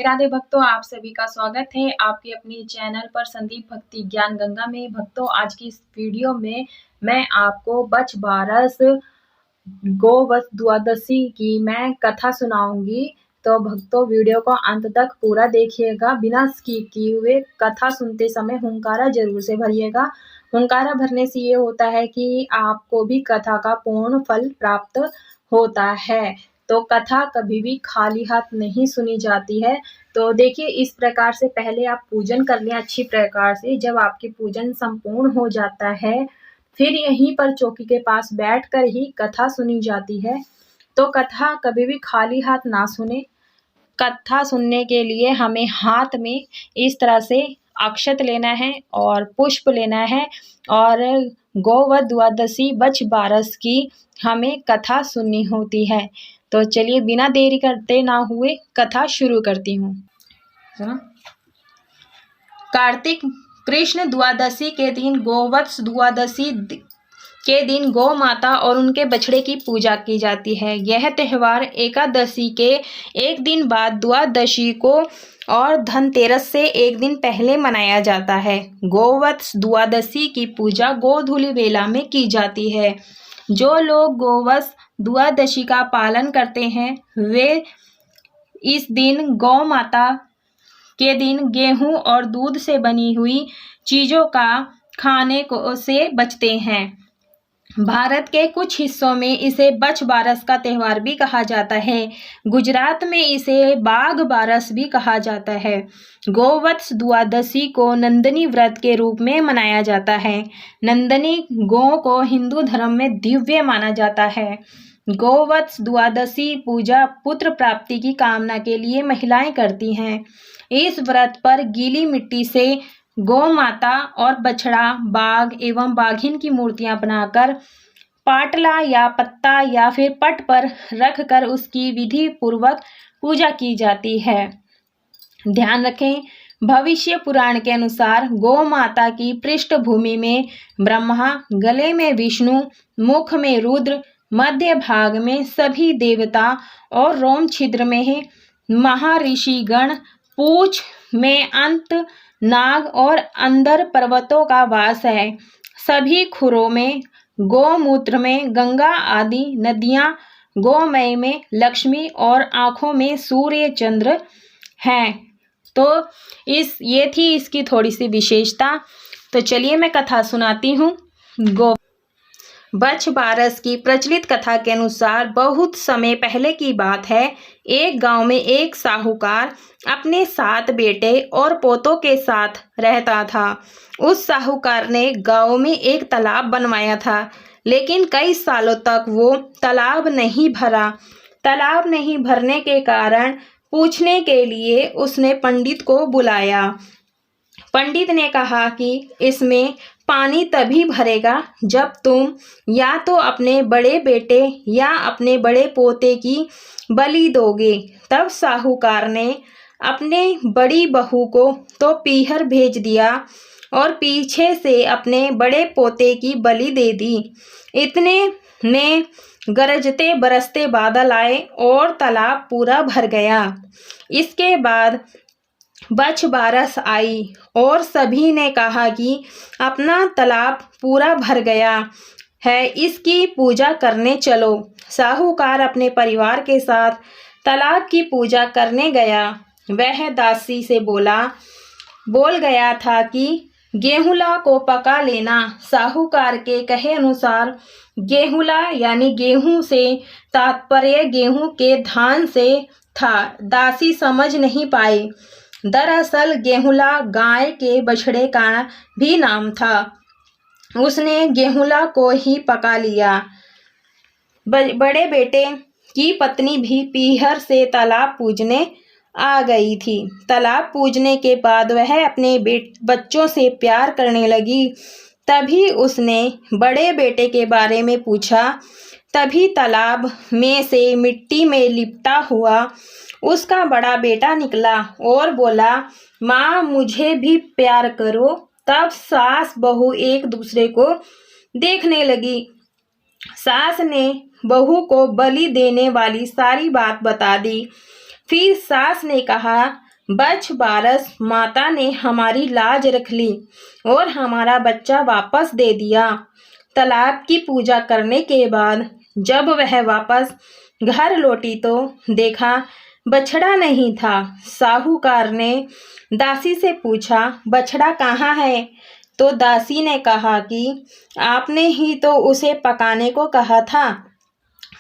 राधे भक्तों, आप सभी का स्वागत है आपके अपने चैनल पर संदीप भक्ति ज्ञान गंगा में। भक्तों, आज की इस वीडियो में मैं आपको बछ बारस गोवश द्वादशी की मैं कथा सुनाऊंगी। तो भक्तों, वीडियो को अंत तक पूरा देखिएगा। बिना स्किप किए हुए कथा सुनते समय हुंकारा जरूर से भरिएगा। हुंकारा भरने से ये होता है कि आपको भी कथा का पूर्ण फल प्राप्त होता है। तो कथा कभी भी खाली हाथ नहीं सुनी जाती है। तो देखिए, इस प्रकार से पहले आप पूजन कर लें अच्छी प्रकार से। जब आपकी पूजन संपूर्ण हो जाता है, फिर यहीं पर चौकी के पास बैठकर ही कथा सुनी जाती है। तो कथा कभी भी खाली हाथ ना सुने। कथा सुनने के लिए हमें हाथ में इस तरह से अक्षत लेना है और पुष्प लेना है और गोवध द्वादशी बछ बारस की हमें कथा सुननी होती है। तो चलिए, बिना देरी करते ना हुए कथा शुरू करती हूँ। कार्तिक कृष्ण द्वादशी के दिन गोवत्स द्वादशी के दिन गौ माता और उनके बछड़े की पूजा की जाती है। यह त्योहार एकादशी के एक दिन बाद द्वादशी को और धनतेरस से एक दिन पहले मनाया जाता है। गोवत्स द्वादशी की पूजा गोधूलि वेला में की जाती है। जो लोग गोवत्स द्वादशी का पालन करते हैं वे इस दिन गौ माता के दिन गेहूं और दूध से बनी हुई चीजों का खाने को से बचते हैं। भारत के कुछ हिस्सों में इसे बछ बारस का त्योहार भी कहा जाता है। गुजरात में इसे बाघ बारस भी कहा जाता है। गोवत्स द्वादशी को नंदनी व्रत के रूप में मनाया जाता है। नंदनी गौ को हिंदू धर्म में दिव्य माना जाता है। गोवत्स द्वादशी पूजा पुत्र प्राप्ति की कामना के लिए महिलाएं करती हैं। इस व्रत पर गीली मिट्टी से गौ माता और बछड़ा, बाघ एवं बाघिन की मूर्तियां बनाकर पाटला या पत्ता या फिर पट पर रखकर उसकी विधि पूर्वक पूजा की जाती है। ध्यान रखें, भविष्य पुराण के अनुसार गौ माता की पृष्ठभूमि में ब्रह्मा, गले में विष्णु, मुख में रुद्र, मध्य भाग में सभी देवता और रोम छिद्र में महर्षि गण, पूंछ में अंत नाग और अंदर पर्वतों का वास है। सभी खुरों में, गौमूत्र में गंगा आदि नदियां, गोमय में लक्ष्मी और आंखों में सूर्य चंद्र हैं। तो ये थी इसकी थोड़ी सी विशेषता। तो चलिए मैं कथा सुनाती हूँ। बछ बारस की प्रचलित कथा के अनुसार बहुत समय पहले की बात है। एक गांव में एक साहूकार अपने 7 बेटे और पोतों के साथ रहता था। उस साहूकार ने गांव में एक तालाब बनवाया था, लेकिन कई सालों तक वो तालाब नहीं भरा। तालाब नहीं भरने के कारण पूछने के लिए उसने पंडित को बुलाया। पंडित ने कहा कि इसमें पानी तभी भरेगा जब तुम या तो अपने बड़े बेटे या अपने बड़े पोते की बलि दोगे। तब साहूकार ने अपने बड़ी बहू को तो पीहर भेज दिया और पीछे से अपने बड़े पोते की बलि दे दी। इतने में गरजते बरसते बादल आए और तालाब पूरा भर गया। इसके बाद बछ बारस आई और सभी ने कहा कि अपना तालाब पूरा भर गया है, इसकी पूजा करने चलो। साहूकार अपने परिवार के साथ तालाब की पूजा करने गया। वह दासी से बोल गया था कि गेहूला को पका लेना। साहूकार के कहे अनुसार गेहूला यानी गेहूं से तात्पर्य गेहूं के धान से था। दासी समझ नहीं पाई। दरअसल गेहूला गाय के बछड़े का भी नाम था। उसने गेहूला को ही पका लिया। बड़े बेटे की पत्नी भी पीहर से तालाब पूजने आ गई थी। तालाब पूजने के बाद वह अपने बच्चों से प्यार करने लगी। तभी उसने बड़े बेटे के बारे में पूछा। तभी तालाब में से मिट्टी में लिपटा हुआ उसका बड़ा बेटा निकला और बोला, माँ मुझे भी प्यार करो। तब सास बहू एक दूसरे को देखने लगी। सास ने बहू को बलि देने वाली सारी बात बता दी। फिर सास ने कहा, बछ बारस माता ने हमारी लाज रख ली और हमारा बच्चा वापस दे दिया। तालाब की पूजा करने के बाद जब वह वापस घर लौटी तो देखा बछड़ा नहीं था। साहूकार ने दासी से पूछा, बछड़ा कहाँ है? तो दासी ने कहा कि आपने ही तो उसे पकाने को कहा था।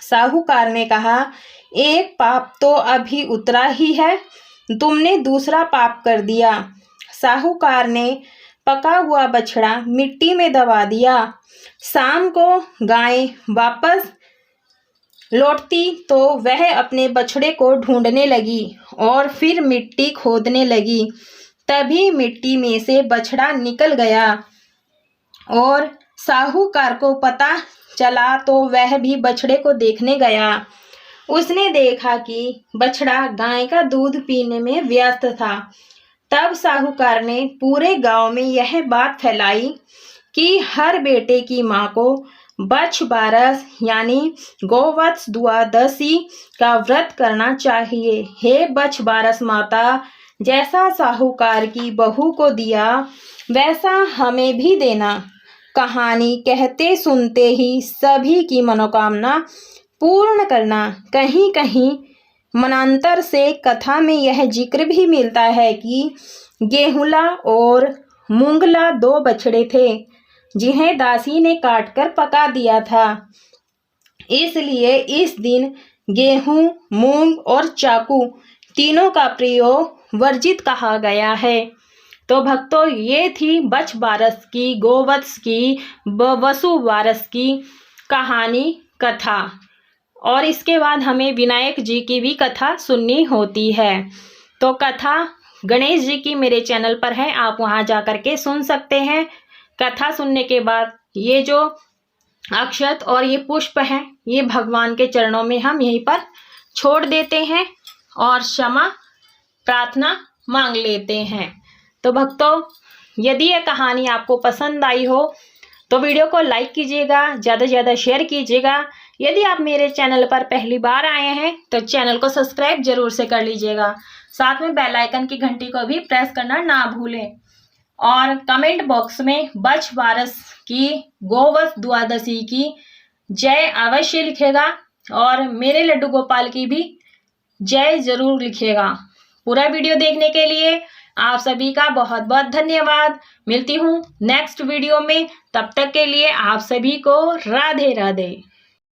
साहूकार ने कहा, एक पाप तो अभी उतरा ही है, तुमने दूसरा पाप कर दिया। साहूकार ने पका हुआ बछड़ा मिट्टी में दबा दिया। शाम को गाय वापस लौटती तो वह अपने बछड़े को ढूंढने लगी और फिर मिट्टी खोदने लगी। तभी मिट्टी में से बछड़ा निकल गया और साहूकार को पता चला तो वह भी बछड़े को देखने गया। उसने देखा कि बछड़ा गाय का दूध पीने में व्यस्त था। तब साहूकार ने पूरे गांव में यह बात फैलाई कि हर बेटे की मां को बछ बारस यानी गोवत्स द्वादशी का व्रत करना चाहिए। हे बछ बारस माता, जैसा साहूकार की बहू को दिया वैसा हमें भी देना। कहानी कहते सुनते ही सभी की मनोकामना पूर्ण करना। कहीं कहीं मनांतर से कथा में यह जिक्र भी मिलता है कि गेहुला और मूंगला दो बछड़े थे जिन्हें दासी ने काटकर पका दिया था। इसलिए इस दिन गेहूं, मूंग और चाकू तीनों का प्रयोग वर्जित कहा गया है। तो भक्तों, ये थी बछ बारस की, गोवत्स की, वसु बारस की कहानी कथा। और इसके बाद हमें विनायक जी की भी कथा सुननी होती है। तो कथा गणेश जी की मेरे चैनल पर है, आप वहां जा कर के सुन सकते हैं। कथा सुनने के बाद ये जो अक्षत और ये पुष्प हैं, ये भगवान के चरणों में हम यहीं पर छोड़ देते हैं और क्षमा प्रार्थना मांग लेते हैं। तो भक्तों, यदि यह कहानी आपको पसंद आई हो तो वीडियो को लाइक कीजिएगा, ज़्यादा से ज़्यादा शेयर कीजिएगा। यदि आप मेरे चैनल पर पहली बार आए हैं तो चैनल को सब्सक्राइब जरूर से कर लीजिएगा। साथ में बेल आइकन की घंटी को भी प्रेस करना ना भूलें। और कमेंट बॉक्स में बछ बारस की, गोवत्स द्वादशी की जय अवश्य लिखेगा और मेरे लड्डू गोपाल की भी जय जरूर लिखेगा। पूरा वीडियो देखने के लिए आप सभी का बहुत बहुत धन्यवाद। मिलती हूँ नेक्स्ट वीडियो में, तब तक के लिए आप सभी को राधे राधे।